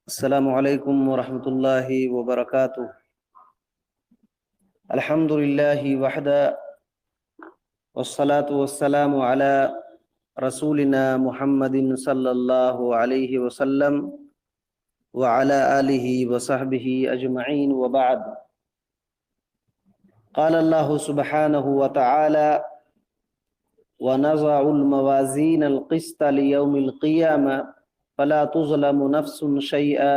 السلام علیکم ورحمۃ اللہ وبرکاتہ۔ الحمد للہ وحدہ والصلاة والسلام علی رسولنا محمد صلی اللہ علیہ وسلم وعلی آلہ وصحبہ اجمعین وبعد۔ قال اللہ سبحانہ وتعالی وَنَضَعُ الْمَوَازِينَ الْقِسْطَ لِيَوْمِ الْقِيَامَةِ فَلَا تُظْلَمُ نَفْسٌ شَيْئًا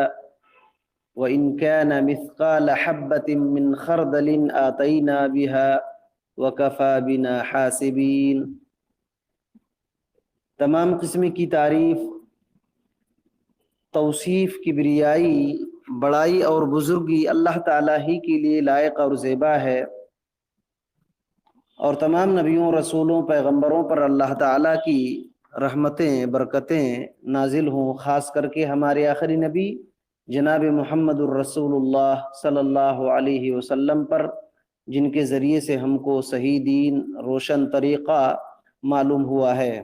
وَإِنْ كَانَ مِثْقَالَ حَبَّةٍ مِّنْ خَرْدَلٍ آتَيْنَا بِهَا وَكَفَى بِنَا حَاسِبِينَ۔ تمام قسم کی تعریف، توصیف، کبریائی، بڑائی اور بزرگی اللہ تعالیٰ ہی کے لیے لائق اور زیبا ہے، اور تمام نبیوں، رسولوں، پیغمبروں پر اللہ تعالیٰ کی رحمتیں، برکتیں نازل ہوں، خاص کر کے ہمارے آخری نبی جناب محمد الرسول اللہ صلی اللہ علیہ وسلم پر، جن کے ذریعے سے ہم کو صحیح دین، روشن طریقہ معلوم ہوا ہے۔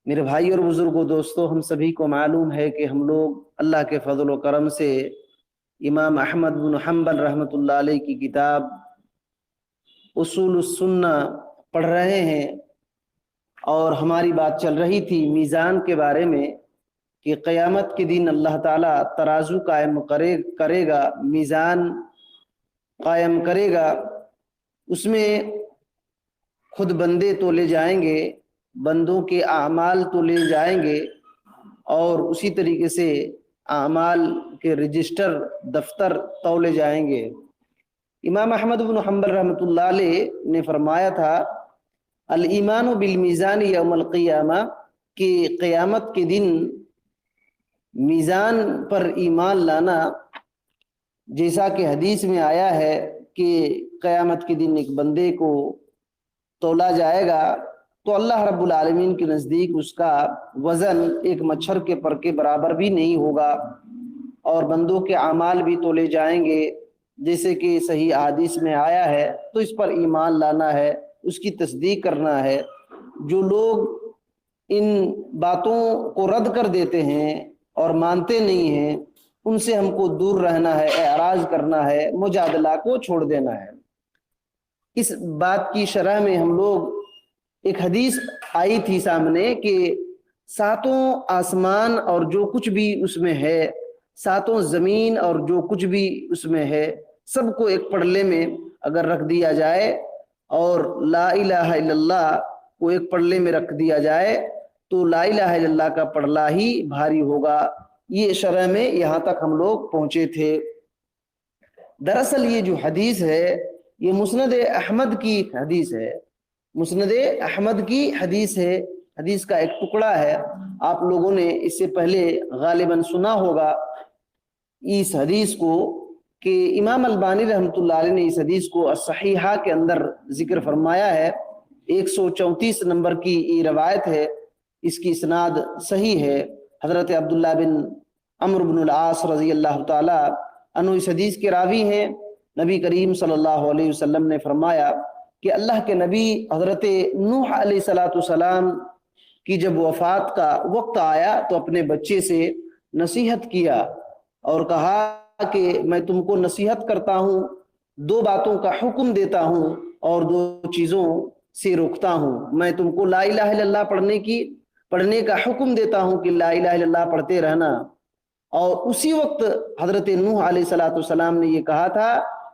میرے بھائی اور بزرگوں، دوستوں، ہم سبھی کو معلوم ہے کہ ہم لوگ اللہ کے فضل و کرم سے امام احمد بن حنبل رحمۃ اللہ علیہ کی کتاب اصول السنہ پڑھ رہے ہیں، اور ہماری بات چل رہی تھی میزان کے بارے میں کہ قیامت کے دن اللہ تعالیٰ ترازو قائم کرے گا، میزان قائم کرے گا، اس میں خود بندے تولے جائیں گے، بندوں کے اعمال تولے جائیں گے، اور اسی طریقے سے اعمال کے رجسٹر، دفتر تولے جائیں گے۔ امام احمد بن حنبل رحمۃ اللہ علیہ نے فرمایا تھا الایمان بالمیزان یوم القیامہ، کہ قیامت کے دن میزان پر ایمان لانا، جیسا کہ حدیث میں آیا ہے کہ قیامت کے دن ایک بندے کو تولا جائے گا تو اللہ رب العالمین کے نزدیک اس کا وزن ایک مچھر کے پر کے برابر بھی نہیں ہوگا، اور بندوں کے اعمال بھی تولے جائیں گے جیسے کہ صحیح احادیث میں آیا ہے۔ تو اس پر ایمان لانا ہے، اس کی تصدیق کرنا ہے۔ جو لوگ ان باتوں کو رد کر دیتے ہیں اور مانتے نہیں ہیں، ان سے ہم کو دور رہنا ہے، اعراض کرنا ہے، مجادلہ کو چھوڑ دینا ہے۔ اس بات کی شرح میں ہم لوگ ایک حدیث آئی تھی سامنے کہ ساتوں آسمان اور جو کچھ بھی اس میں ہے، ساتوں زمین اور جو کچھ بھی اس میں ہے، سب کو ایک پڑلے میں اگر رکھ دیا جائے اور لا الہ الا اللہ کو ایک پڑلے میں رکھ دیا جائے تو لا الہ الا اللہ کا پڑلا ہی بھاری ہوگا۔ یہ شرح میں یہاں تک ہم لوگ پہنچے تھے۔ دراصل یہ جو حدیث ہے یہ مسند احمد کی حدیث ہے، مسند احمد کی حدیث ہے، حدیث کا ایک ٹکڑا ہے۔ آپ لوگوں نے اس سے پہلے غالباً سنا ہوگا اس حدیث کو کہ امام البانی رحمۃ اللہ علیہ نے اس حدیث کو الصحیحہ کے اندر ذکر فرمایا ہے۔ 134 نمبر کی یہ روایت ہے، اس کی اسناد صحیح ہے۔ حضرت عبداللہ بن عمرو بن العاص رضی اللہ تعالی عنہ اس حدیث کے راوی ہیں۔ نبی کریم صلی اللہ علیہ وسلم نے فرمایا کہ اللہ کے نبی حضرت نوح علیہ السلام کی جب وفات کا وقت آیا تو اپنے بچے سے نصیحت کیا اور کہا کہ میں تم کو نصیحت کرتا ہوں، دو باتوں کا حکم دیتا ہوں اور دو چیزوں سے روکتا ہوں۔ میں تم کو لا الہ الا اللہ پڑھنے کا حکم دیتا ہوں کہ لا الہ الا اللہ پڑھتے رہنا، اور اسی وقت حضرت نوح علیہ السلام نے یہ کہا تھا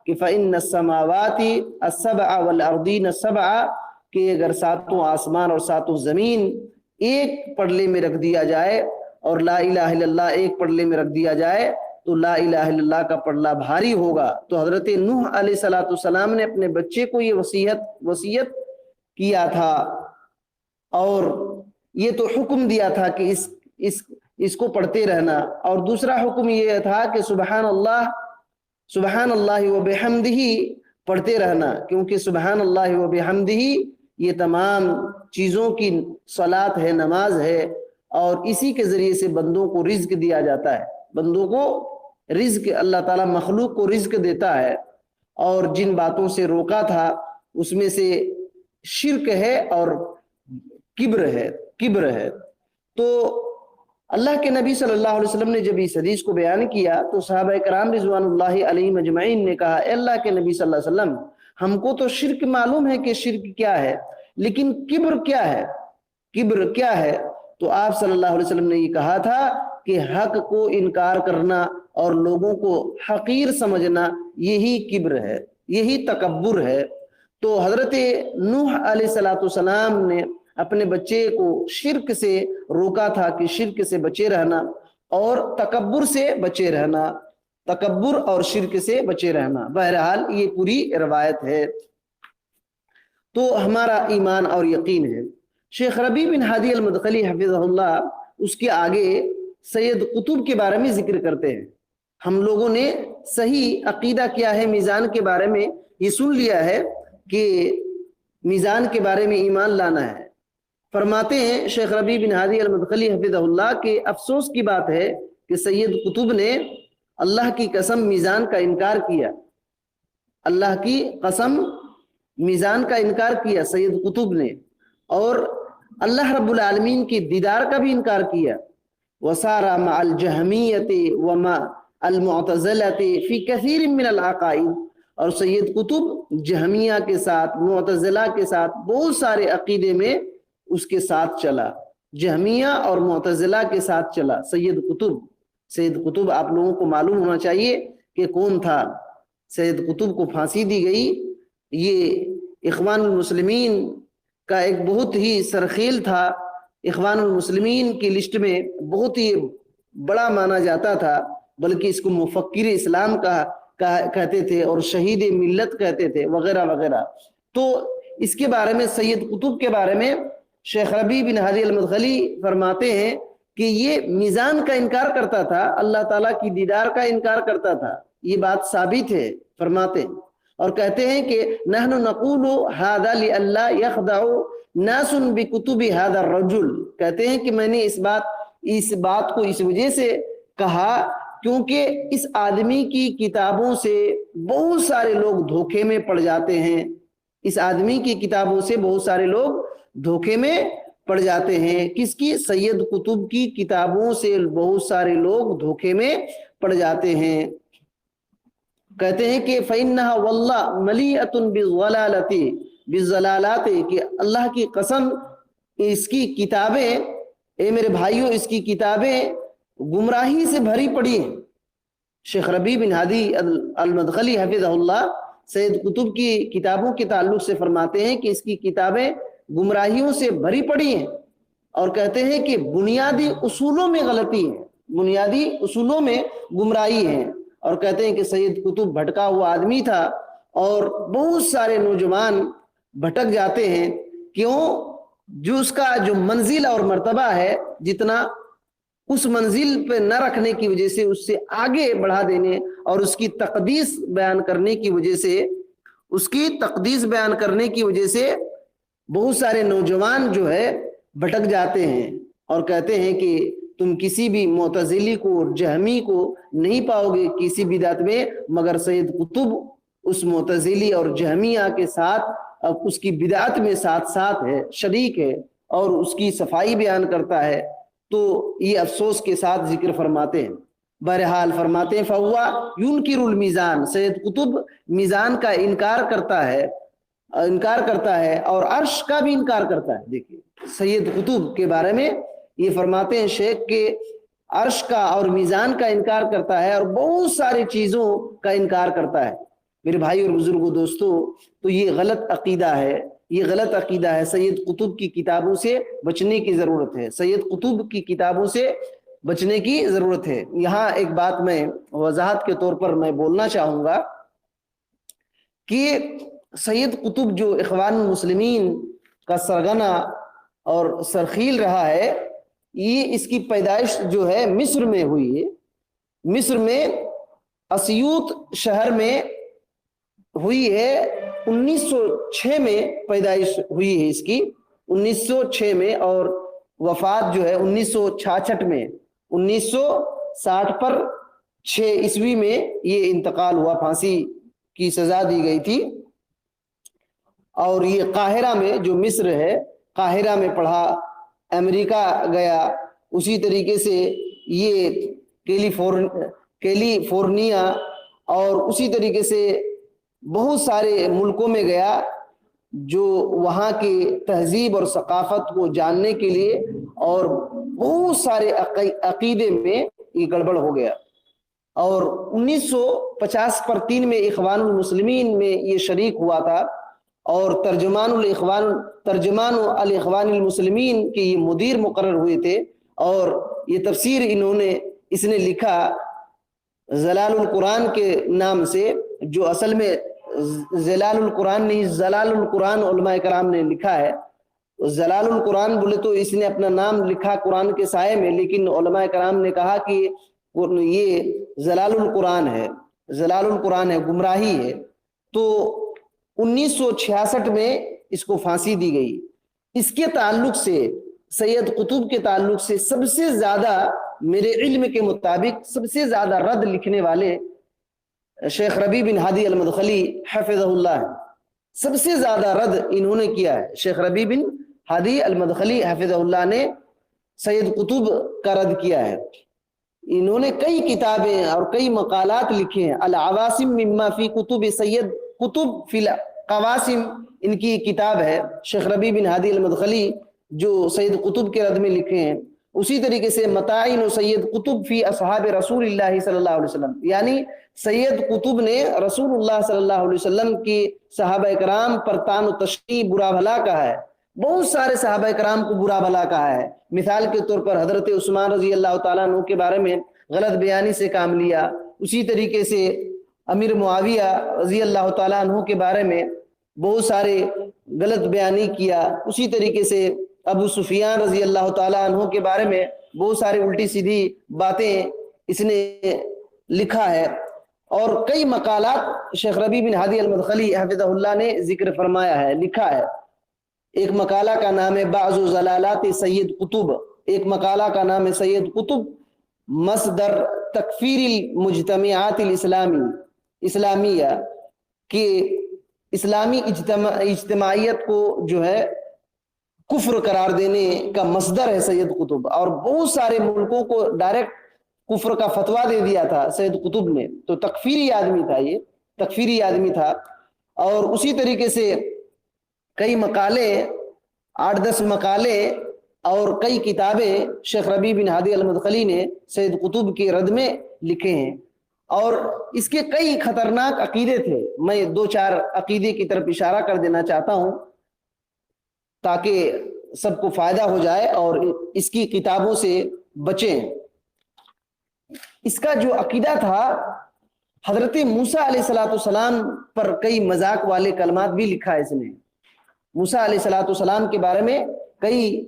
کہ فَإِنَّ السَّمَاوَاتِ السَّبْعَ وَالْأَرْضِينَ السَّبْعَ، کہ اگر ساتوں آسمان اور ساتوں زمین ایک پڑلے میں رکھ دیا جائے اور لا الہ الا اللہ ایک پڑلے میں رکھ دیا جائے تو لا الہ الا اللہ کا پڑلا بھاری ہوگا۔ تو حضرت نوح علیہ السلام نے اپنے بچے کو یہ وصیت کیا تھا، اور یہ تو حکم دیا تھا کہ اس کو پڑھتے رہنا، اور دوسرا حکم یہ تھا کہ سبحان اللہ و بحمدہ پڑھتے رہنا، کیونکہ سبحان اللہ و بحمدہ یہ تمام چیزوں کی صلاۃ ہے، نماز ہے، اور اسی کے ذریعے سے بندوں کو رزق دیا جاتا ہے۔ بندوں کو رزق، اللہ تعالیٰ مخلوق کو رزق دیتا ہے، اور جن باتوں سے روکا تھا اس میں سے شرک ہے اور کبر ہے۔ تو اللہ کے نبی صلی اللہ علیہ وسلم نے جب اس حدیث کو بیان کیا تو صحابہ کرام رضوان اللہ علیہم اجمعین نے کہا، اے اللہ کے نبی صلی اللہ علیہ وسلم، ہم کو تو شرک معلوم ہے کہ شرک کیا ہے، لیکن کبر کیا ہے؟ کبر کیا ہے؟ تو آپ صلی اللہ علیہ وسلم نے یہ کہا تھا کہ حق کو انکار کرنا اور لوگوں کو حقیر سمجھنا، یہی کبر ہے، یہی تکبر ہے۔ تو حضرت نوح علیہ السلام نے اپنے بچے کو شرک سے روکا تھا کہ شرک سے بچے رہنا اور تکبر سے بچے رہنا، تکبر اور شرک سے بچے رہنا۔ بہرحال یہ پوری روایت ہے، تو ہمارا ایمان اور یقین ہے۔ شیخ ربیع بن ہادی المدخلی حفظہ اللہ اس کے آگے سید قطب کے بارے میں ذکر کرتے ہیں۔ ہم لوگوں نے صحیح عقیدہ کیا ہے میزان کے بارے میں یہ سن لیا ہے کہ میزان کے بارے میں ایمان لانا ہے۔ فرماتے ہیں شیخ ربیع بن ہادی المدخلی حفظہ اللہ کہ افسوس کی بات ہے کہ سید قطب نے اللہ کی قسم میزان کا انکار کیا، اللہ کی قسم میزان کا انکار کیا سید قطب نے، اور اللہ رب العالمین کی دیدار کا بھی انکار کیا۔ وَسَارَ مَعَ الْجَهْمِيَّةِ وَمَعَ الْمُعْتَزِلَةِ فِي كَثِيرٍ مِّنَ الْعَقَائِدِ، اور سید قطب جہمیہ کے ساتھ، معتزلہ کے ساتھ بہت سارے عقیدے میں اس کے ساتھ چلا، جہمیہ اور معتزلہ کے ساتھ چلا سید قطب۔ سید قطب آپ لوگوں کو معلوم ہونا چاہیے کہ کون تھا۔ سید قطب کو پھانسی دی گئی، یہ اخوان المسلمین کا ایک بہت ہی سرخیل تھا، اخوان المسلمین کی لسٹ میں بہت ہی بڑا مانا جاتا تھا، بلکہ اس کو مفکر اسلام کا کہتے تھے اور شہید ملت کہتے تھے وغیرہ وغیرہ۔ تو اس کے بارے میں سید قطب کے بارے میں شیخ ربیع بن ہادی المدخلی فرماتے ہیں کہ یہ میزان کا انکار کرتا تھا، اللہ تعالیٰ کی دیدار کا انکار کرتا تھا، یہ بات ثابت ہے فرماتے ہیں، اور کہتے ہیں کہ نحن نقول هذا لئلا يخدع ناس بكتب هذا الرجل، کہتے ہیں کہ میں نے اس بات کو اس وجہ سے کہا کیونکہ اس آدمی کی کتابوں سے بہت سارے لوگ دھوکے میں پڑ جاتے ہیں، اس آدمی کی کتابوں سے بہت سارے لوگ دھوکے میں پڑ جاتے ہیں۔ کس کی؟ سید قطب کی کتابوں سے بہت سارے لوگ دھوکے میں پڑ جاتے ہیں۔ کہتے ہیں کہ فَإِنَّهَا وَاللَّهُ مَلِيئَةٌ بِالضَّلَالَاتِ، کہ اللہ کی قسم اس کی کتابیں، اے میرے بھائیوں، اس کی کتابیں گمراہی سے بھری پڑی ہیں۔ شیخ ربیع بن ہادی المدخلی حفظہ اللہ سید قطب کی کتابوں کے تعلق سے فرماتے ہیں کہ اس کی کتابیں گمراہیوں سے بھری پڑی ہیں، اور کہتے ہیں کہ بنیادی اصولوں میں غلطی ہے، بنیادی اصولوں میں گمراہی ہے، اور کہتے ہیں کہ سید قطب بھٹکا ہوا آدمی تھا، اور بہت سارے نوجوان بھٹک جاتے ہیں۔ کیوں؟ جو اس کا جو منزل اور مرتبہ ہے، جتنا اس منزل پہ نہ رکھنے کی وجہ سے اس سے آگے بڑھا دینے اور اس کی تقدیس بیان کرنے کی وجہ سے، اس کی تقدیس بیان کرنے کی وجہ سے بہت سارے نوجوان جو ہے بھٹک جاتے ہیں، اور کہتے ہیں کہ تم کسی بھی معتزلی کو اور جہمی کو نہیں پاؤ گے کسی بدعت میں، مگر سید قطب اس معتزلی اور جہمیہ کے ساتھ، اس کی بدعت میں ساتھ ساتھ ہے، شریک ہے، اور اس کی صفائی بیان کرتا ہے۔ تو یہ افسوس کے ساتھ ذکر فرماتے ہیں۔ بہرحال فرماتے ہیں فَهُوَ يُنْكِرُ الْمِيزَانَ، سید قطب میزان کا انکار کرتا ہے اور عرش کا بھی انکار کرتا ہے۔ دیکھیے سید قطب کے بارے میں یہ فرماتے ہیں شیخ کہ عرش کا اور میزان کا انکار کرتا ہے اور بہت ساری چیزوں کا انکار کرتا ہے۔ میرے بھائی اور بزرگوں، دوستو، تو یہ غلط عقیدہ ہے، یہ غلط عقیدہ ہے۔ سید قطب کی کتابوں سے بچنے کی ضرورت ہے، سید قطب کی کتابوں سے بچنے کی ضرورت ہے۔ یہاں ایک بات میں وضاحت کے طور پر میں بولنا چاہوں گا کہ سید قطب جو اخوان المسلمین کا سرغنہ اور سرخیل رہا ہے، یہ اس کی پیدائش جو ہے مصر میں ہوئی ہے، مصر میں اسیوط شہر میں ہوئی ہے۔ 1906 میں پیدائش ہوئی ہے اس کی، 1906 میں، اور وفات جو ہے 1966 میں، 1960 پر 6 عیسوی میں یہ انتقال ہوا، پھانسی کی سزا دی گئی تھی۔ اور یہ قاہرہ میں، جو مصر ہے، قاہرہ میں پڑھا، امریکہ گیا، اسی طریقے سے یہ کیلیفورنیا اور اسی طریقے سے بہت سارے ملکوں میں گیا جو وہاں کی تہذیب اور ثقافت کو جاننے کے لیے، اور بہت سارے عقیدے میں یہ گڑبڑ ہو گیا، اور 1950 میں اخوان المسلمین میں یہ شریک ہوا تھا، اور ترجمان الاخوان المسلمین کے یہ مدیر مقرر ہوئے تھے، اور یہ تفسیر اس نے لکھا زلال القرآن کے نام سے، جو اصل میں زلال القرآن نہیں، زلال القرآن علماء کرام نے لکھا ہے۔ زلال القرآن بولے تو اس نے اپنا نام لکھا قرآن کے سائے میں، لیکن علماء کرام نے کہا کہ یہ زلال القرآن ہے، زلال القرآن ہے، گمراہی ہے۔ تو 1966 میں اس کو پھانسی دی گئی۔ اس کے تعلق سے، سید قطب کے تعلق سے سب سے زیادہ میرے علم کے مطابق سب سے زیادہ رد لکھنے والے شیخ ربیع بن ہادی المدخلی حفظہ اللہ ہے۔ سب سے زیادہ رد انہوں نے کیا ہے، شیخ ربیع بن ہادی المدخلی حفظہ اللہ نے سید قطب کا رد کیا ہے۔ انہوں نے کئی کتابیں اور کئی مقالات لکھے ہیں۔ العواسم مما فی کتب سید قطب فی القواسم ان کی کتاب ہے، شیخ ربیع بن ہادی المدخلی جو سید قطب کے رد میں لکھے ہیں۔ اسی طریقے سے متاعین سید قطب فی اصحاب رسول اللہ صلی اللہ علیہ وسلم، یعنی سید قطب نے رسول اللہ صلی اللہ علیہ وسلم کی صحابہ کرام پر طعن و تشنیع، برا بھلا کہا ہے۔ بہت سارے صحابہ کرام کو برا بھلا کہا ہے۔ مثال کے طور پر حضرت عثمان رضی اللہ تعالیٰ عنہ کے بارے میں غلط بیانی سے کام لیا۔ اسی طریقے سے امیر معاویہ رضی اللہ تعالیٰ عنہ کے بارے میں بہت سارے غلط بیانی کیا۔ اسی طریقے سے ابو سفیان رضی اللہ تعالیٰ عنہ کے بارے میں بہت سارے الٹی سیدھی باتیں اس نے لکھا ہے، اور کئی مقالات شیخ ربیع بن ہادی المدخلی حفظہ اللہ نے ذکر فرمایا ہے، لکھا ہے۔ ایک مقالہ کا نام ہے بعض زلالات سید قطب، ایک مقالہ کا نام ہے سید قطب مصدر تکفیر المجتمعات اسلامیہ، کہ اسلامی اجتماعیت کو جو ہے کفر قرار دینے کا مصدر ہے سید قطب، اور بہت سارے ملکوں کو ڈائریکٹ کفر کا فتویٰ دے دیا تھا سید قطب نے۔ تو تکفیری آدمی تھا، یہ تکفیری آدمی تھا۔ اور اسی طریقے سے کئی مقالے، 8-10 مقالے اور کئی کتابیں شیخ ربیع بن ہادی المدخلی نے سید قطب کے رد میں لکھے ہیں، اور اس کے کئی خطرناک عقیدے تھے۔ میں 2-4 عقیدے کی طرف اشارہ کر دینا چاہتا ہوں تاکہ سب کو فائدہ ہو جائے اور اس کی کتابوں سے بچیں۔ اس کا جو عقیدہ تھا، حضرت موسیٰ علیہ السلام پر کئی مذاق والے کلمات بھی لکھا ہے اس نے۔ موسیٰ علیہ السلام کے بارے میں کئی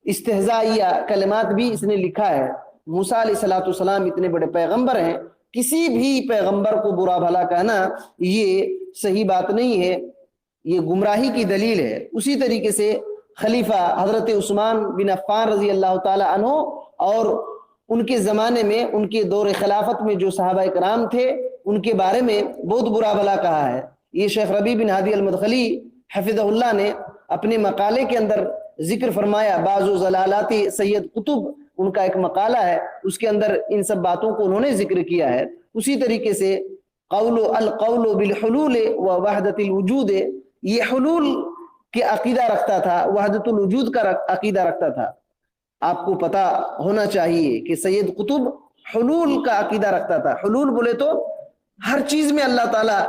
استہزائیہ کلمات بھی اس نے لکھا ہے۔ موسیٰ علیہ السلام اتنے بڑے پیغمبر ہیں، کسی بھی پیغمبر کو برا بھلا کہنا یہ صحیح بات نہیں ہے، یہ گمراہی کی دلیل ہے۔ اسی طریقے سے خلیفہ حضرت عثمان بن عفان رضی اللہ تعالی عنہ اور ان کے زمانے میں، ان کے دور خلافت میں جو صحابہ کرام تھے، ان کے بارے میں بہت برا بھلا کہا ہے۔ یہ شیخ ربیع بن ہادی المدخلی حفظہ اللہ نے اپنے مقالے کے اندر ذکر فرمایا۔ بعض زلالات سید قطب ان کا ایک مقالہ ہے، اس کے اندر ان سب باتوں کو انہوں نے ذکر کیا ہے۔ اسی طریقے سے القول بالحلول و وحدت الوجود، یہ حلول کے عقیدہ رکھتا تھا، وحدت الوجود کا عقیدہ رکھتا تھا۔ آپ کو پتا ہونا چاہیے کہ سید قطب حلول کا عقیدہ رکھتا تھا۔ حلول بولے تو ہر چیز میں اللہ تعالیٰ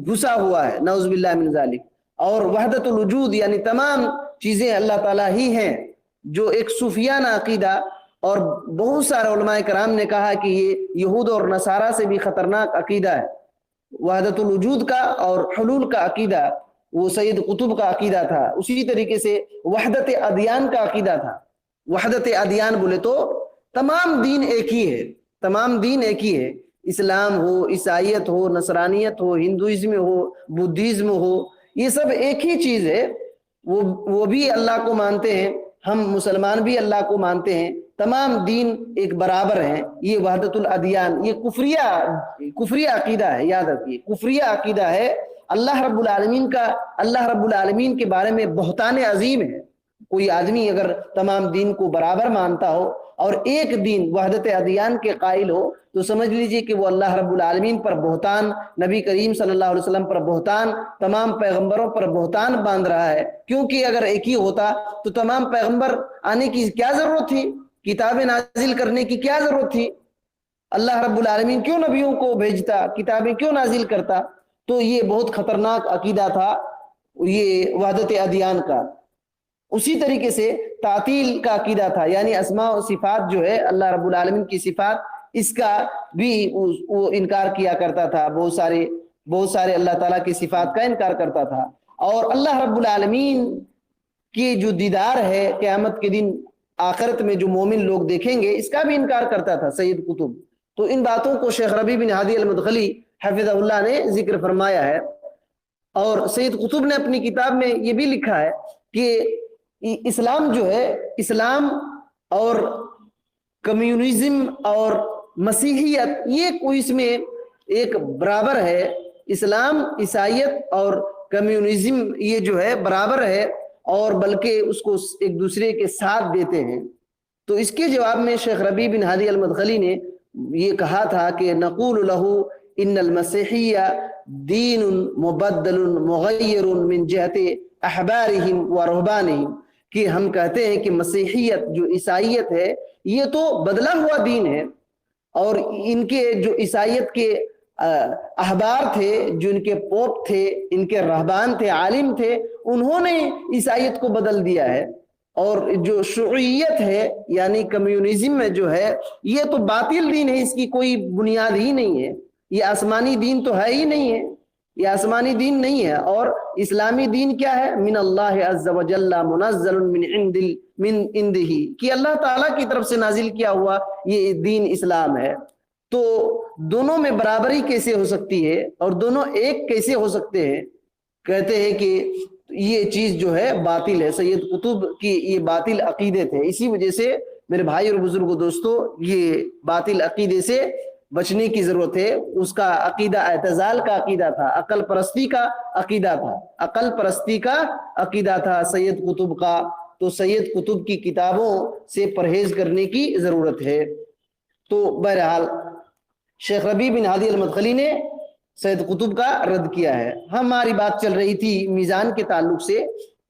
گھسا ہوا ہے، نعوذ باللہ من ذالک۔ اور وحدت الوجود یعنی تمام چیزیں اللہ تعالیٰ ہی ہیں، جو ایک صوفیانہ عقیدہ، اور بہت سارے علماء کرام نے کہا کہ یہ یہود اور نصارہ سے بھی خطرناک عقیدہ ہے۔ وحدت الوجود کا اور حلول کا عقیدہ وہ سید قطب کا عقیدہ تھا۔ اسی طریقے سے وحدت ادیان کا عقیدہ تھا۔ وحدت ادیان بولے تو تمام دین ایک ہی ہے، تمام دین ایک ہی ہے، اسلام ہو، عیسائیت ہو، نصرانیت ہو، ہندوازم ہو، بدھزم ہو، یہ سب ایک ہی چیز ہے۔ وہ بھی اللہ کو مانتے ہیں، ہم مسلمان بھی اللہ کو مانتے ہیں، تمام دین ایک برابر ہیں۔ یہ وحدت الادیان، یہ کفریہ عقیدہ ہے، یاد رکھیے کفریہ عقیدہ ہے۔ اللہ رب العالمین کے بارے میں بہتان عظیم ہے، کوئی آدمی اگر تمام دین کو برابر مانتا ہو اور ایک دین وحدت ادیان کے قائل ہو تو سمجھ لیجئے کہ وہ اللہ رب العالمین پر بہتان، نبی کریم صلی اللہ علیہ وسلم پر بہتان، تمام پیغمبروں پر بہتان باندھ رہا ہے، کیونکہ اگر ایک ہی ہوتا تو تمام پیغمبر آنے کی کیا ضرورت تھی، کتابیں نازل کرنے کی کیا ضرورت تھی، اللہ رب العالمین کیوں نبیوں کو بھیجتا، کتابیں کیوں نازل کرتا؟ تو یہ بہت خطرناک عقیدہ تھا یہ وحدت ادیان کا۔ اسی طریقے سے تعطیل کا عقیدہ تھا، یعنی اسماء و صفات جو ہے اللہ رب العالمین کی صفات، اس کا بھی وہ انکار کیا کرتا تھا، بہت سارے اللہ تعالیٰ کی صفات کا انکار کرتا تھا۔ اور اللہ رب العالمین کی جو دیدار ہے قیامت کے دن آخرت میں جو مومن لوگ دیکھیں گے، اس کا بھی انکار کرتا تھا سید قطب۔ تو ان باتوں کو شیخ ربیع بن ہادی المدخلی حفظہ اللہ نے ذکر فرمایا ہے، اور سید قطب نے اپنی کتاب میں یہ بھی لکھا ہے کہ اسلام جو ہے، اسلام اور کمیونزم اور مسیحیت یہ کوئی اس میں ایک برابر ہے، اسلام، عیسائیت اور کمیونزم یہ جو ہے برابر ہے، اور بلکہ اس کو ایک دوسرے کے ساتھ دیتے ہیں۔ تو اس کے جواب میں شیخ ربیع بن ہادی المدخلی نے یہ کہا تھا کہ نقول له ان المسیحیہ دین مبدل مغیر من جہت احبارہم و رہبانہم، کہ ہم کہتے ہیں کہ مسیحیت جو عیسائیت ہے یہ تو بدلا ہوا دین ہے، اور ان کے جو عیسائیت کے احبار تھے، جو ان کے پوپ تھے، ان کے رہبان تھے، عالم تھے، انہوں نے عیسائیت کو بدل دیا ہے، اور جو شیوعیت ہے یعنی کمیونزم میں جو ہے یہ تو باطل دین ہے، اس کی کوئی بنیاد ہی نہیں ہے، یہ آسمانی دین تو ہے ہی نہیں ہے، یہ آسمانی دین نہیں ہے۔ اور اسلامی دین کیا ہے؟ من اللہ عز و جل منزل من عنده، کہ اللہ تعالیٰ کی طرف سے نازل کیا ہوا یہ دین اسلام ہے۔ تو دونوں میں برابری کیسے ہو سکتی ہے اور دونوں ایک کیسے ہو سکتے ہیں؟ کہتے ہیں کہ یہ چیز جو ہے باطل ہے، سید قطب کی یہ باطل عقیدے تھے۔ اسی وجہ سے میرے بھائی اور بزرگوں دوستو، یہ باطل عقیدے سے بچنے کی ضرورت ہے۔ اس کا عقیدہ اعتزال کا عقیدہ تھا، عقل پرستی کا عقیدہ تھا، عقل پرستی کا عقیدہ تھا سید قطب کا۔ تو سید قطب کی کتابوں سے پرہیز کرنے کی ضرورت ہے۔ تو بہرحال شیخ ربیع بن ہادی المدخلی نے سید قطب کا رد کیا ہے۔ ہماری بات چل رہی تھی میزان کے تعلق سے،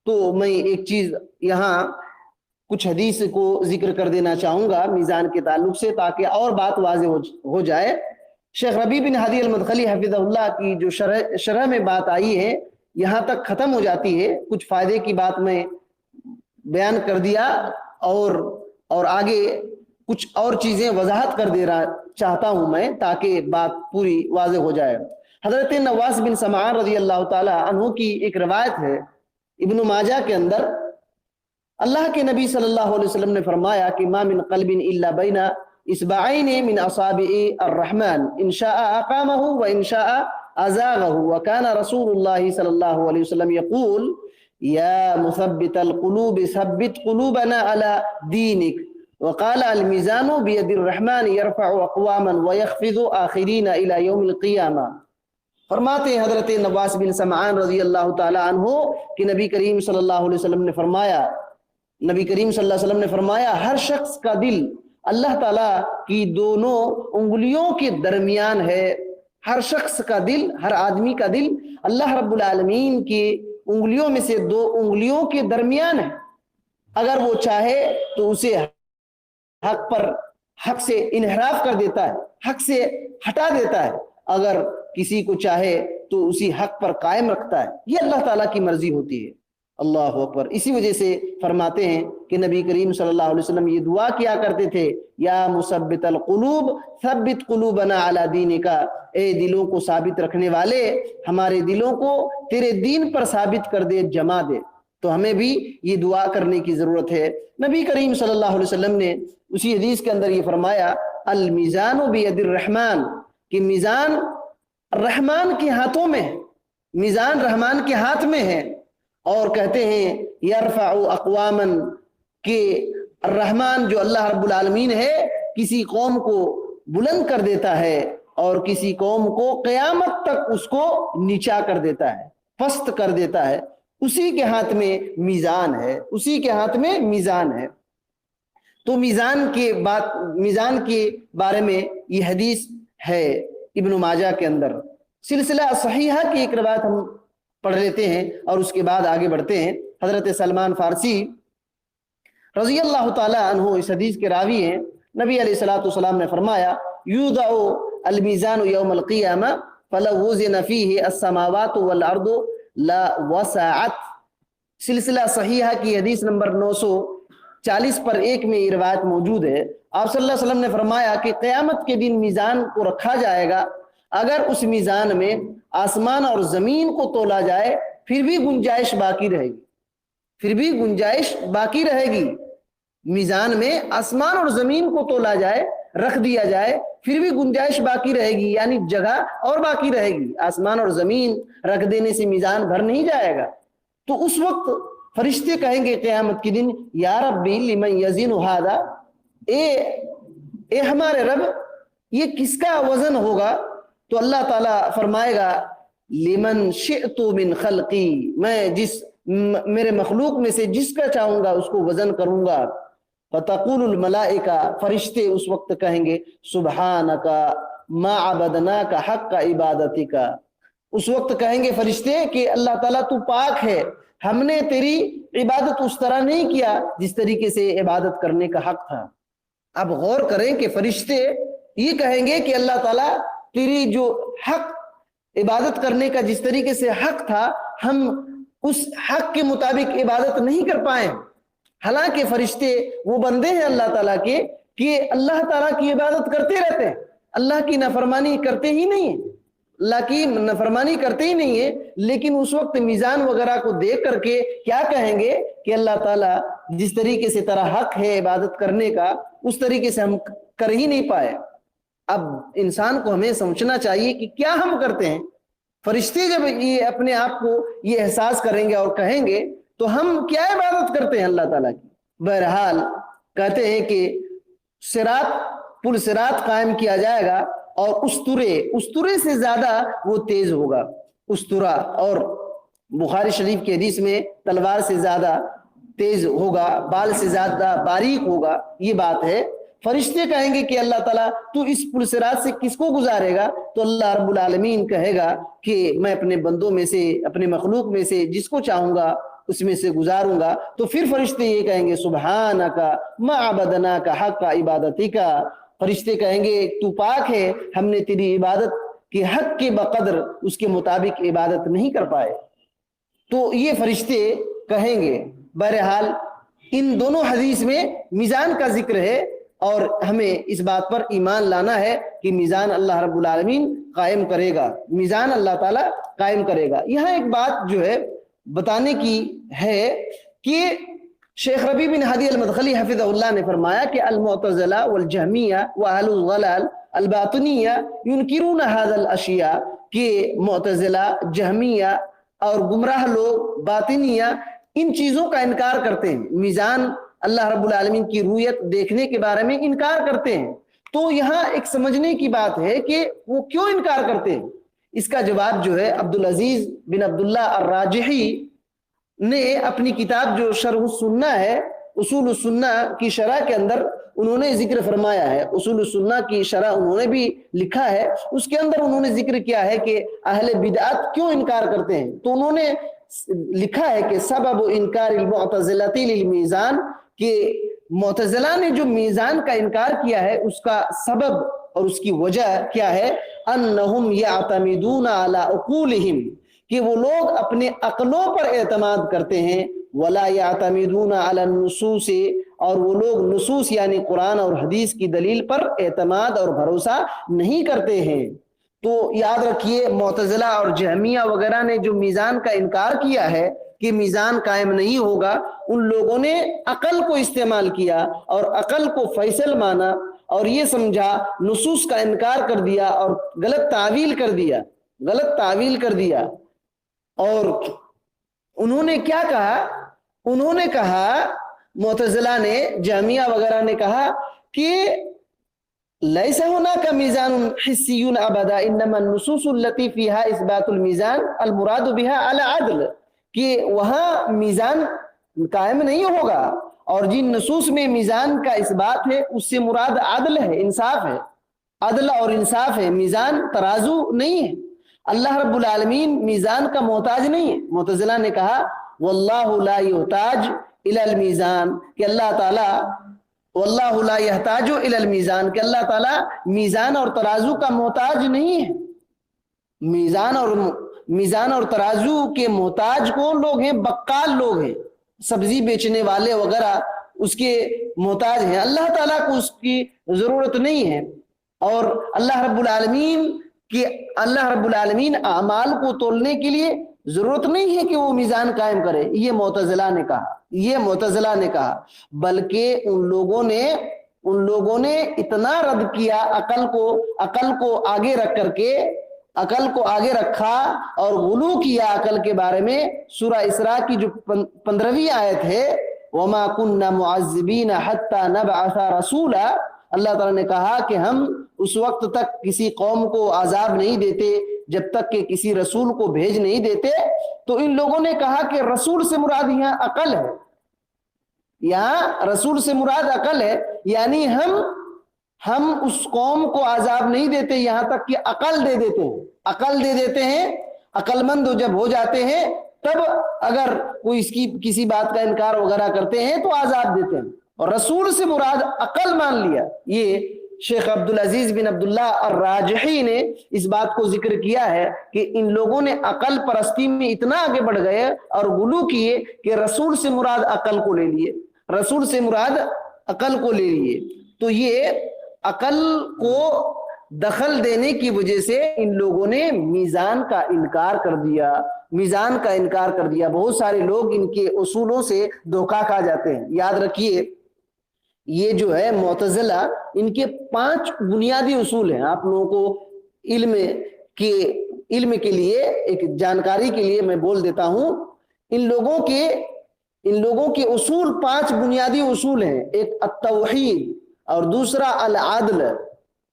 تو میں ایک چیز یہاں کچھ حدیث کو ذکر کر دینا چاہوں گا میزان کے تعلق سے، تاکہ اور بات واضح ہو جائے۔ شیخ ربیع بن ہادی المدخلی حفظہ اللہ کی جو شرح میں بات آئی ہے یہاں تک ختم ہو جاتی ہے۔ کچھ فائدے کی بات میں بیان کر دیا، اور آگے کچھ اور چیزیں وضاحت کر دے رہا چاہتا ہوں میں، تاکہ بات پوری واضح ہو جائے۔ حضرت نواس بن سمعان رضی اللہ تعالی عنہ کی ایک روایت ہے ابن ماجہ کے اندر، اللہ کے نبی صلی اللہ علیہ وسلم نے فرمایا کہ ما من قلب الا بین اصبعین من اصابع الرحمن ان شاء اقامہ وان شاء ازاغہ، وکان رسول اللہ صلی اللہ علیہ وسلم یقول یا مثبت القلوب ثبت قلوبنا علی دینک، وقال الميزان بيد الرحمن يرفع اقواما ويخفض آخرین الى یوم القیامہ۔ فرماتے ہیں حضرت نواس بن سمعان رضی اللہ تعالی عنہ کہ نبی کریم صلی اللہ علیہ وسلم نے فرمایا ہر شخص کا دل اللہ تعالیٰ کی دونوں انگلیوں کے درمیان ہے۔ ہر شخص کا دل، ہر آدمی کا دل اللہ رب العالمین کی انگلیوں میں سے دو انگلیوں کے درمیان ہے۔ اگر وہ چاہے تو اسے حق سے انحراف کر دیتا ہے، حق سے ہٹا دیتا ہے، اگر کسی کو چاہے تو اسی حق پر قائم رکھتا ہے۔ یہ اللہ تعالیٰ کی مرضی ہوتی ہے۔ اللہ اکبر۔ اسی وجہ سے فرماتے ہیں کہ نبی کریم صلی اللہ علیہ وسلم یہ دعا کیا کرتے تھے، یا مثبت القلوب ثبت قلوبنا علی دینک، اے دلوں کو ثابت رکھنے والے ہمارے دلوں کو تیرے دین پر ثابت کر دے، جما دے۔ تو ہمیں بھی یہ دعا کرنے کی ضرورت ہے۔ نبی کریم صلی اللہ علیہ وسلم نے اسی حدیث کے اندر یہ فرمایا المیزان بید الرحمن، کہ میزان رحمان کے ہاتھوں میں ہے، میزان رحمان کے ہاتھ میں ہے۔ اور کہتے ہیں یرفع اقواما، کہ الرحمن جو اللہ رب العالمین ہے کسی قوم کو بلند کر دیتا ہے اور کسی قوم کو قیامت تک اس کو نیچا کر دیتا ہے، پست کر دیتا ہے۔ اسی کے ہاتھ میں میزان ہے، اسی کے ہاتھ میں میزان ہے۔ تو میزان کے بارے میں یہ حدیث ہے ابن ماجہ کے اندر۔ سلسلہ صحیحہ کی ایک روایت ہم پڑھ لیتے ہیں اور اس کے بعد آگے بڑھتے ہیں۔ حضرت سلمان فارسی رضی اللہ تعالی عنہ اس حدیث کے راوی ہیں۔ نبی علیہ الصلوۃ والسلام نے فرمایا یوضع المیزان یوم القیامہ فلو وزن فیہ السماوات والارض لا وسعت۔ سلسلہ صحیحہ کی حدیث نمبر 940 پر 1 میں یہ روایت موجود ہے۔ آپ صلی اللہ علیہ وسلم نے فرمایا کہ قیامت کے دن میزان کو رکھا جائے گا، اگر اس میزان میں آسمان اور زمین کو تولا جائے پھر بھی گنجائش باقی رہے گی، پھر بھی گنجائش باقی رہے گی۔ میزان میں آسمان اور زمین کو تولا جائے، رکھ دیا جائے، پھر بھی گنجائش باقی رہے گی، یعنی جگہ اور باقی رہے گی۔ آسمان اور زمین رکھ دینے سے میزان بھر نہیں جائے گا۔ تو اس وقت فرشتے کہیں گے قیامت کے دن یا ربی لمن یزن ھذا، اے ہمارے رب یہ کس کا وزن ہوگا؟ تو اللہ تعالیٰ فرمائے گا لمن شئت من خلقی، میں میرے مخلوق میں سے جس کا چاہوں گا اس کو وزن کروں گا۔ فتقول الملائکہ، فرشتے اس وقت کہیں گے سبحانک ما عبدناک حق عبادتک، اس وقت کہیں گے فرشتے کہ اللہ تعالیٰ تو پاک ہے، ہم نے تیری عبادت اس طرح نہیں کیا جس طریقے سے عبادت کرنے کا حق تھا۔ اب غور کریں کہ فرشتے یہ کہیں گے کہ اللہ تعالیٰ تیری جو حق عبادت کرنے کا جس طریقے سے حق تھا ہم اس حق کے مطابق عبادت نہیں کر پائے، حالانکہ فرشتے وہ بندے ہیں اللہ تعالیٰ کے کہ اللہ تعالیٰ کی عبادت کرتے رہتے ہیں، اللہ کی نافرمانی کرتے ہی نہیں ہیں، اللہ کی نافرمانی کرتے ہی نہیں ہیں، لیکن اس وقت میزان وغیرہ کو دیکھ کر کے کیا کہیں گے کہ اللہ تعالیٰ جس طریقے سے تیرا حق ہے عبادت کرنے کا اس طریقے سے ہم کر ہی نہیں پائے۔ اب انسان کو ہمیں سمجھنا چاہیے کہ کیا ہم کرتے ہیں۔ فرشتے جب یہ اپنے آپ کو یہ احساس کریں گے اور کہیں گے تو ہم کیا عبادت کرتے ہیں اللہ تعالیٰ کی؟ بہرحال کہتے ہیں کہ پل صراط قائم کیا جائے گا اور استرے سے زیادہ وہ تیز ہوگا، استرا، اور بخاری شریف کی حدیث میں تلوار سے زیادہ تیز ہوگا، بال سے زیادہ باریک ہوگا، یہ بات ہے۔ فرشتے کہیں گے کہ اللہ تعالیٰ تو اس پل صراط سے کس کو گزارے گا؟ تو اللہ رب العالمین کہے گا کہ میں اپنے بندوں میں سے، اپنے مخلوق میں سے جس کو چاہوں گا اس میں سے گزاروں گا۔ تو پھر فرشتے یہ کہیں گے سبحانک ما عبدناک حق عبادتک، فرشتے کہیں گے تو پاک ہے، ہم نے تیری عبادت کے حق کے بقدر اس کے مطابق عبادت نہیں کر پائے۔ تو یہ فرشتے کہیں گے۔ بہرحال ان دونوں حدیث میں میزان کا ذکر ہے اور ہمیں اس بات پر ایمان لانا ہے کہ میزان اللہ رب العالمین قائم کرے گا، میزان اللہ تعالیٰ قائم کرے گا۔ یہاں ایک بات جو ہے بتانے کی ہے کہ شیخ ربیع بن ہادی المدخلی حفظہ اللہ نے فرمایا کہ المعتزلہ والجہمیہ واہل الضلال الباطنیہ ینکرون ھذا الاشیاء، کہ معتزلہ، جہمیہ اور گمراہ لوگ، باطنیہ، ان چیزوں کا انکار کرتے ہیں، میزان اللہ رب العالمین کی رویت دیکھنے کے بارے میں انکار کرتے ہیں۔ تو یہاں ایک سمجھنے کی بات ہے کہ وہ کیوں انکار کرتے ہیں۔ اس کا جواب جو ہے عبدالعزیز بن عبداللہ الراجحی نے اپنی کتاب جو شرح السنہ ہے، اصول السنہ کی شرح کے اندر انہوں نے ذکر فرمایا ہے، اصول السنہ کی شرح انہوں نے بھی لکھا ہے، اس کے اندر انہوں نے ذکر کیا ہے کہ اہل بدعت کیوں انکار کرتے ہیں۔ تو انہوں نے لکھا ہے کہ سبب انکار المعتزلۃ للمیزان، کہ معتزلہ نے جو میزان کا انکار کیا ہے اس کا سبب اور اس کی وجہ کیا ہے؟ انہم یعتمدون علی عقولہم، کہ وہ لوگ اپنے عقلوں پر اعتماد کرتے ہیں، ولا یعتمدون علی النصوص، اور وہ لوگ نصوص یعنی قرآن اور حدیث کی دلیل پر اعتماد اور بھروسہ نہیں کرتے ہیں۔ تو یاد رکھیے معتزلہ اور جہمیہ وغیرہ نے جو میزان کا انکار کیا ہے کہ میزان قائم نہیں ہوگا، ان لوگوں نے عقل کو استعمال کیا اور عقل کو فیصل مانا اور یہ سمجھا، نصوص کا انکار کر دیا اور غلط تعویل کر دیا۔ اور انہوں نے کیا کہا؟ انہوں نے کہا، معتزلہ نے، جہمیہ وغیرہ نے کہا کہ لیس هناك میزان حسی ابدا انما النصوص التي فيها اثبات المیزان المراد بها على عدل، کہ وہاں میزان قائم نہیں ہوگا، اور جن نصوص میں میزان کا اس بات ہے اس سے مراد عدل ہے، انصاف ہے، عدل اور انصاف ہے، میزان ترازو نہیں ہے۔ اللہ رب العالمین میزان کا محتاج نہیں ہے۔ معتزلہ نے کہا واللہ لا یحتاج الی المیزان، کہ اللہ تعالیٰ واللہ لا یحتاج الی المیزان، کہ اللہ تعالیٰ میزان اور ترازو کا محتاج نہیں ہے۔ میزان اور ترازو کے محتاج کون لوگ ہیں؟ بقال لوگ ہیں، سبزی بیچنے والے وغیرہ اس کے محتاج ہیں۔ اللہ تعالیٰ کو اس کی ضرورت نہیں ہے، اور اللہ رب العالمین اعمال کو تولنے کے لیے ضرورت نہیں ہے کہ وہ میزان قائم کرے۔ یہ معتزلہ نے کہا، بلکہ ان لوگوں نے اتنا رد کیا عقل کو آگے رکھا اور غلو کیا عقل کے بارے میں۔ سورہ اسراء کی جو 15ویں آیت ہے وَمَا كُنَّا مُعَذِّبِينَ حَتَّى نَبْعَثَ رَسُولًا، اللہ تعالیٰ نے کہا کہ ہم اس وقت تک کسی قوم کو عذاب نہیں دیتے جب تک کہ کسی رسول کو بھیج نہیں دیتے۔ تو ان لوگوں نے کہا کہ رسول سے مراد یہاں عقل ہے، یہاں رسول سے مراد عقل ہے، یعنی ہم اس قوم کو عذاب نہیں دیتے یہاں تک کہ عقل دے دیتے ہیں، عقل مند جب ہو جاتے ہیں تب اگر کوئی اس کی کسی بات کا انکار وغیرہ کرتے ہیں تو عذاب دیتے ہیں، اور رسول سے مراد عقل مان لیا۔ یہ شیخ عبدالعزیز بن عبداللہ الراجحی نے اس بات کو ذکر کیا ہے کہ ان لوگوں نے عقل پرستی میں اتنا آگے بڑھ گئے اور غلو کیے کہ رسول سے مراد عقل کو لے لیے، تو یہ عقل کو دخل دینے کی وجہ سے ان لوگوں نے میزان کا انکار کر دیا۔ بہت سارے لوگ ان کے اصولوں سے دھوکہ کھا جاتے ہیں۔ یاد رکھیے یہ جو ہے معتزلہ، ان کے 5 بنیادی اصول ہیں۔ آپ لوگوں کو علم کے لیے ایک جانکاری کے لیے میں بول دیتا ہوں، ان لوگوں کے اصول 5 بنیادی اصول ہیں۔ ایک التوحید، اور دوسرا العدل،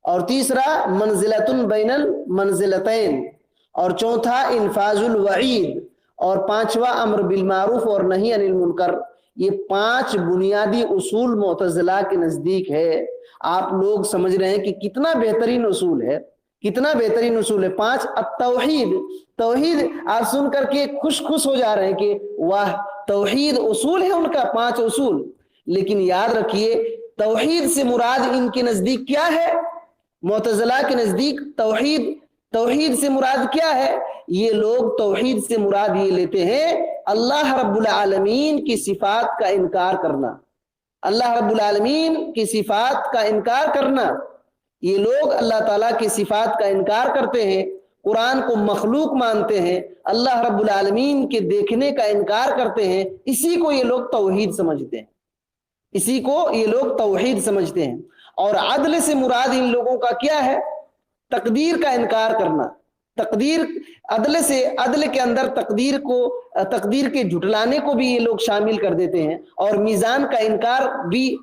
اور تیسرا منزلۃ بین المنزلتین، اور چوتھا انفاذ الوعید، اور 5واں امر بالمعروف اور نہی عن المنکر۔ یہ 5 بنیادی اصول معتزلہ کے نزدیک ہے۔ آپ لوگ سمجھ رہے ہیں کہ کتنا بہترین اصول ہے۔ 5 توحید آپ سن کر کے خوش ہو جا رہے ہیں کہ واہ، توحید اصول ہے ان کا 5 اصول، لیکن یاد رکھیے توحید سے مراد ان کے نزدیک کیا ہے؟ معتزلہ کے نزدیک توحید سے مراد کیا ہے؟ یہ لوگ توحید سے مراد یہ لیتے ہیں اللہ رب العالمین کی صفات کا انکار کرنا، اللہ رب العالمین کی صفات کا انکار کرنا۔ یہ لوگ اللہ تعالیٰ کی صفات کا انکار کرتے ہیں، قرآن کو مخلوق مانتے ہیں، اللہ رب العالمین کے دیکھنے کا انکار کرتے ہیں۔ اسی کو یہ لوگ توحید سمجھتے ہیں، اور عدل سے مراد ان لوگوں کا کیا ہے؟ تقدیر کا انکار کرنا۔ عدل کے اندر تقدیر کے جھٹلانے کو بھی یہ لوگ شامل کر دیتے ہیں، اور میزان کا انکار بھی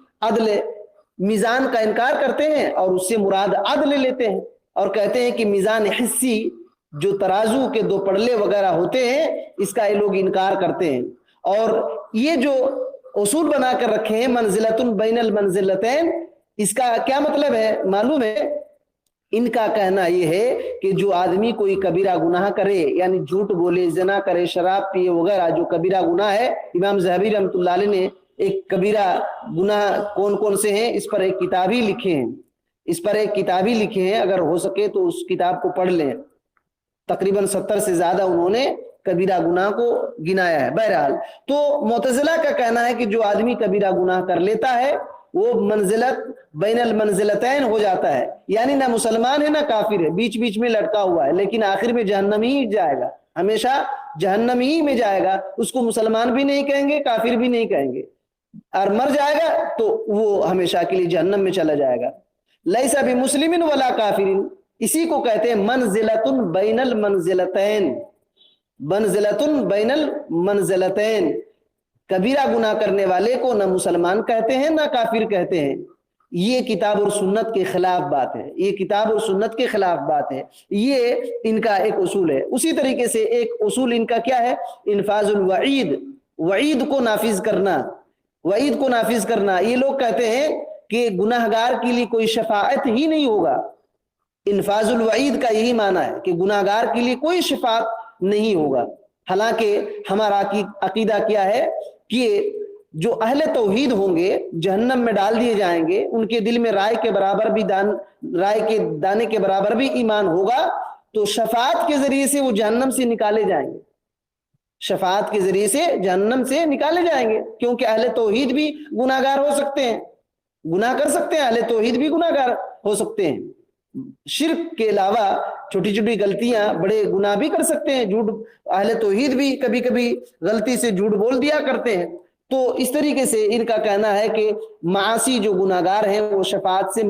میزان کا انکار کرتے ہیں اور اس سے مراد عدل لیتے ہیں، اور کہتے ہیں کہ میزان حسی جو ترازو کے 2 پڑلے وغیرہ ہوتے ہیں اس کا یہ لوگ انکار کرتے ہیں۔ اور یہ جو اصول بنا کر رکھے ہیں منزلۃ بین المنزلتین، اس کا کیا مطلب ہے معلوم ہے؟ ان کا کہنا یہ ہے کہ جو آدمی کوئی کبیرہ گناہ کرے، یعنی جھوٹ بولے، زنا کرے، شراب پیے وغیرہ، جو کبیرہ گناہ ہے، امام ذہبی رحمۃ اللہ علیہ نے ایک کبیرہ گناہ کون سے ہیں اس پر ایک کتابی لکھے ہیں، اگر ہو سکے تو اس کتاب کو پڑھ لیں۔ تقریباً 70 سے زیادہ انہوں نے کبیرہ گناہ کو گنایا ہے۔ بہرحال تو معتزلہ کا کہنا ہے کہ جو آدمی کبیرہ گناہ کر لیتا ہے وہ منزلت بین المنزلتین ہو جاتا ہے، یعنی نہ مسلمان ہے نہ کافر ہے، بیچ میں لٹکا ہوا ہے، لیکن آخر میں جہنم ہی جائے گا، ہمیشہ جہنم ہی میں جائے گا۔ اس کو مسلمان بھی نہیں کہیں گے، کافر بھی نہیں کہیں گے، اور مر جائے گا تو وہ ہمیشہ کے لیے جہنم میں چلا جائے گا۔ لیس بمسلم ولا کافر، اسی کو کہتے ہیں منزلۃ بین المنزلتین، منزلۃ بین المنزلتین۔ کبیرہ گناہ کرنے والے کو نہ مسلمان کہتے ہیں نہ کافر کہتے ہیں، یہ کتاب اور سنت کے خلاف بات ہے، یہ کتاب اور سنت کے خلاف بات ہے، یہ ان کا ایک اصول ہے۔ اسی طریقے سے ایک اصول ان کا کیا ہے؟ انفاذ الوعید، وعید کو نافذ کرنا، وعید کو نافذ کرنا۔ یہ لوگ کہتے ہیں کہ گناہگار کے لیے کوئی شفاعت ہی نہیں ہوگا، انفاذ الوعید کا یہی معنی ہے کہ گناہگار کے لیے کوئی شفاعت نہیں ہوگا۔ حالانکہ ہمارا عقیدہ کیا ہے کہ جو اہل توحید ہوں گے جہنم میں ڈال دیے جائیں گے، ان کے دل میں رائے کے دانے کے برابر بھی ایمان ہوگا، تو شفاعت کے ذریعے سے وہ جہنم سے نکالے جائیں گے، شفاعت کے ذریعے سے جہنم سے نکالے جائیں گے، کیونکہ اہل توحید بھی گناہگار ہو سکتے ہیں، گناہ کر سکتے ہیں، اہل توحید بھی گناہگار ہو سکتے ہیں، شرک کے علاوہ چھوٹی چھوٹی غلطیاں بڑے گناہ بھی کر سکتے ہیں، جھوٹ، اہل توحید بھی کبھی کبھی غلطی سے جھوٹ بول دیا کرتے ہیں۔ تو اس طریقے سے ان کا کہنا ہے کہ معاصی جو گناہگار ہیں وہ شفاعت سے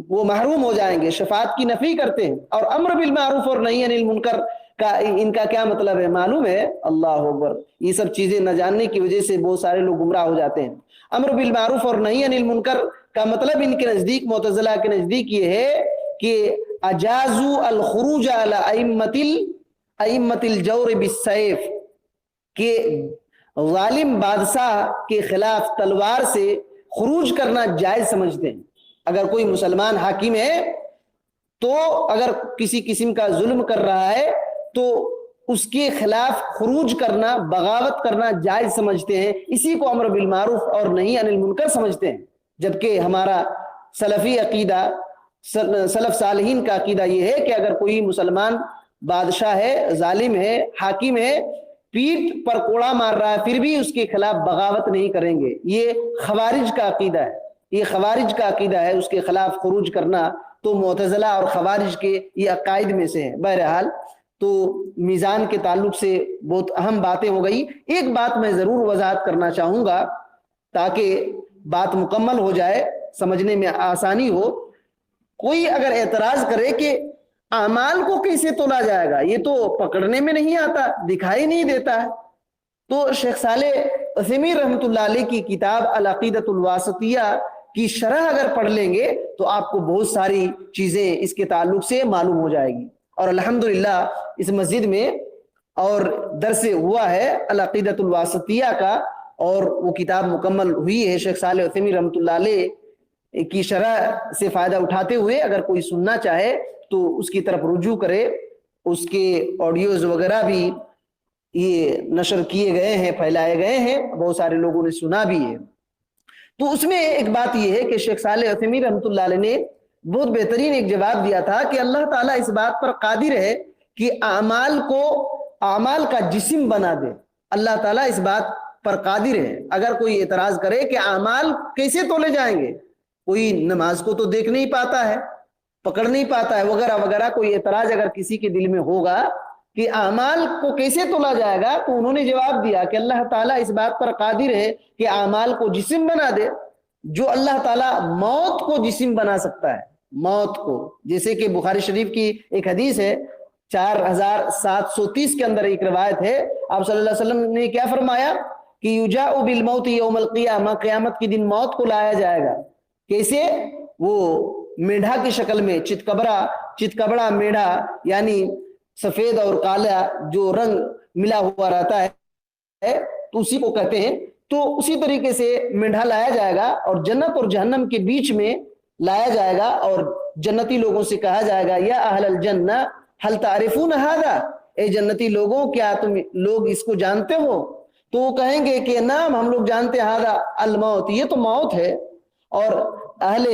وہ محروم ہو جائیں گے، شفاعت کی نفی کرتے ہیں۔ اور امر بالمعروف اور نہی عن المنکر کا ان کا کیا مطلب ہے معلوم ہے؟ اللہ اکبر، یہ سب چیزیں نہ جاننے کی وجہ سے بہت سارے لوگ گمراہ ہو جاتے ہیں۔ امر بالمعروف اور نہی عن المنکر کا مطلب ان کے نزدیک، معتزلہ کے نزدیک یہ ہے کہ اجازوا الخروج علی ائمۃ الجور بالسیف، کہ ظالم بادشاہ کے خلاف تلوار سے خروج کرنا جائز سمجھتے ہیں۔ اگر کوئی مسلمان حاکم ہے تو اگر کسی قسم کا ظلم کر رہا ہے تو اس کے خلاف خروج کرنا، بغاوت کرنا جائز سمجھتے ہیں، اسی کو امر بالمعروف اور نہی عن المنکر سمجھتے ہیں۔ جبکہ ہمارا سلفی عقیدہ، سلف صالحین کا عقیدہ یہ ہے کہ اگر کوئی مسلمان بادشاہ ہے، ظالم ہے، حاکم ہے، پیٹ پر کوڑا مار رہا ہے، پھر بھی اس کے خلاف بغاوت نہیں کریں گے۔ یہ خوارج کا عقیدہ ہے، یہ خوارج کا عقیدہ ہے، اس کے خلاف خروج کرنا تو معتزلہ اور خوارج کے یہ عقائد میں سے ہے۔ بہرحال تو میزان کے تعلق سے بہت اہم باتیں ہو گئی۔ ایک بات میں ضرور وضاحت کرنا چاہوں گا تاکہ بات مکمل ہو جائے، سمجھنے میں آسانی ہو۔ کوئی اگر اعتراض کرے کہ اعمال کو کیسے تولا جائے گا، یہ تو پکڑنے میں نہیں آتا، دکھائی نہیں دیتا ہے، تو شیخ صالح عثیمین رحمۃ اللہ علیہ کی کتاب العقیدۃ الواسطیہ کی شرح اگر پڑھ لیں گے تو آپ کو بہت ساری چیزیں اس کے تعلق سے معلوم ہو جائے گی۔ اور الحمدللہ اس مسجد میں اور درس ہوا ہے العقیدۃ الواسطیہ کا، اور وہ کتاب مکمل ہوئی ہے شیخ صالح عثیمین رحمۃ اللہ علیہ کی شرح سے فائدہ اٹھاتے ہوئے۔ اگر کوئی سننا چاہے تو اس کی طرف رجوع کرے، اس کے آڈیوز وغیرہ بھی یہ نشر کیے گئے ہیں، پھیلائے گئے ہیں، بہت سارے لوگوں نے سنا بھی ہے۔ تو اس میں ایک بات یہ ہے کہ شیخ صالح عثیمین رحمۃ اللہ علیہ نے بہت بہترین ایک جواب دیا تھا کہ اللہ تعالیٰ اس بات پر قادر ہے کہ اعمال کا جسم بنا دے۔ اللہ تعالیٰ اس بات پر قادر ہے۔ اگر کوئی اعتراض کرے کہ اعمال کیسے تولے جائیں گے، کوئی نماز کو تو دیکھ نہیں پاتا ہے، پکڑ نہیں پاتا ہے، وغیرہ وغیرہ، کوئی اعتراض اگر کسی کے دل میں ہوگا کہ اعمال کو کیسے تولا جائے گا، تو انہوں نے جواب دیا کہ اللہ تعالیٰ اس بات پر قادر ہے کہ اعمال کو جسم بنا دے۔ جو اللہ تعالیٰ موت کو جسم بنا سکتا ہے، موت کو، جیسے کہ بخاری شریف کی ایک حدیث ہے 4730 کے اندر ایک روایت ہے، آپ صلی اللہ علیہ وسلم نے کیا فرمایا کہ یجاء بالموت یوم القیامہ، قیامت کے دن موت کو لایا جائے گا۔ کیسے؟ وہ میڈھا کی شکل میں، چتکبڑا میڈھا، یعنی سفید اور کالا جو رنگ ملا ہوا رہتا ہے تو اسی کو کہتے ہیں۔ تو اسی طریقے سے میڈھا لایا جائے گا اور جنت اور جہنم کے بیچ میں لایا جائے گا، اور جنتی لوگوں سے کہا جائے گا یا اہل الجنہ هل تعرفون هذا، اے جنتی لوگوں کیا تم لوگ اس کو جانتے ہو؟ تو وہ کہیں گے کہ نام، ہم لوگ جانتے ہیں، هذا الموت، یہ تو موت ہے۔ اور اہل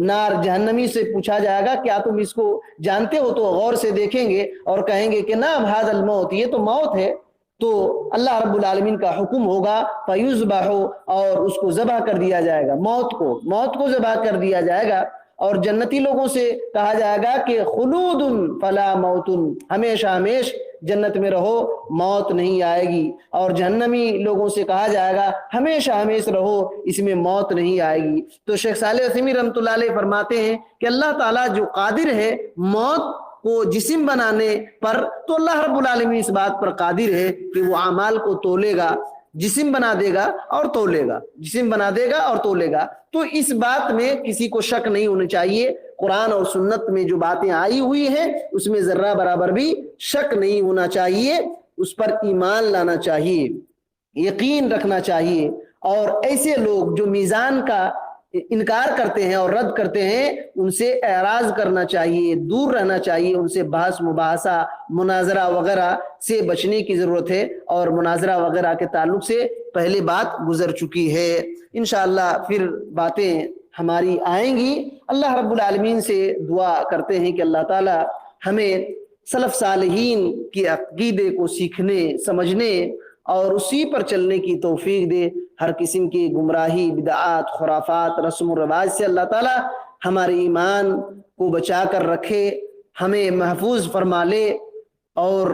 نار جہنمی سے پوچھا جائے گا کیا تم اس کو جانتے ہو؟ تو غور سے دیکھیں گے اور کہیں گے کہ نام هذا الموت، یہ تو موت ہے۔ تو اللہ رب العالمین کا حکم ہوگا فیذبح، اور اس کو ذبح کر دیا جائے گا، موت کو ذبح کر دیا جائے گا۔ اور جنتی لوگوں سے کہا جائے گا کہ خلود فلا موت، ہمیشہ ہمیش جنت میں رہو، موت نہیں آئے گی۔ اور جہنمی لوگوں سے کہا جائے گا ہمیشہ ہمیش رہو، اس میں موت نہیں آئے گی۔ تو شیخ صالح عثیمین رحمۃ اللہ علیہ فرماتے ہیں کہ اللہ تعالیٰ جو قادر ہے موت کو جسم بنانے پر، تو اللہ رب العالمین اس بات پر قادر ہے کہ وہ اعمال کو تولے گا۔ جسم بنا دے گا اور تولے گا، جسم بنا دے گا اور تولے گا۔ تو اس بات میں کسی کو شک نہیں ہونا چاہیے، قرآن اور سنت میں جو باتیں آئی ہوئی ہیں اس میں ذرہ برابر بھی شک نہیں ہونا چاہیے، اس پر ایمان لانا چاہیے، یقین رکھنا چاہیے۔ اور ایسے لوگ جو میزان کا انکار کرتے ہیں اور رد کرتے ہیں ان سے اعراض کرنا چاہیے، دور رہنا چاہیے، ان سے بحث مباحثہ مناظرہ وغیرہ سے بچنے کی ضرورت ہے، اور مناظرہ وغیرہ کے تعلق سے پہلے بات گزر چکی ہے۔ انشاءاللہ پھر باتیں ہماری آئیں گی۔ اللہ رب العالمین سے دعا کرتے ہیں کہ اللہ تعالی ہمیں سلف صالحین کی عقیدے کو سیکھنے سمجھنے اور اسی پر چلنے کی توفیق دے، ہر قسم کی گمراہی، بدعات، خرافات، رسم و رواج سے اللہ تعالی ہمارے ایمان کو بچا کر رکھے، ہمیں محفوظ فرما لے، اور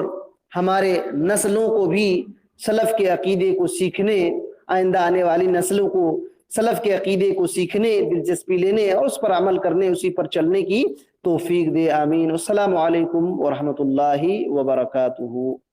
ہمارے نسلوں کو بھی سلف کے عقیدے کو سیکھنے، آئندہ آنے والی نسلوں کو سلف کے عقیدے کو سیکھنے، دلچسپی لینے اور اس پر عمل کرنے، اسی پر چلنے کی توفیق دے۔ آمین۔ السلام علیکم ورحمۃ اللہ وبرکاتہ۔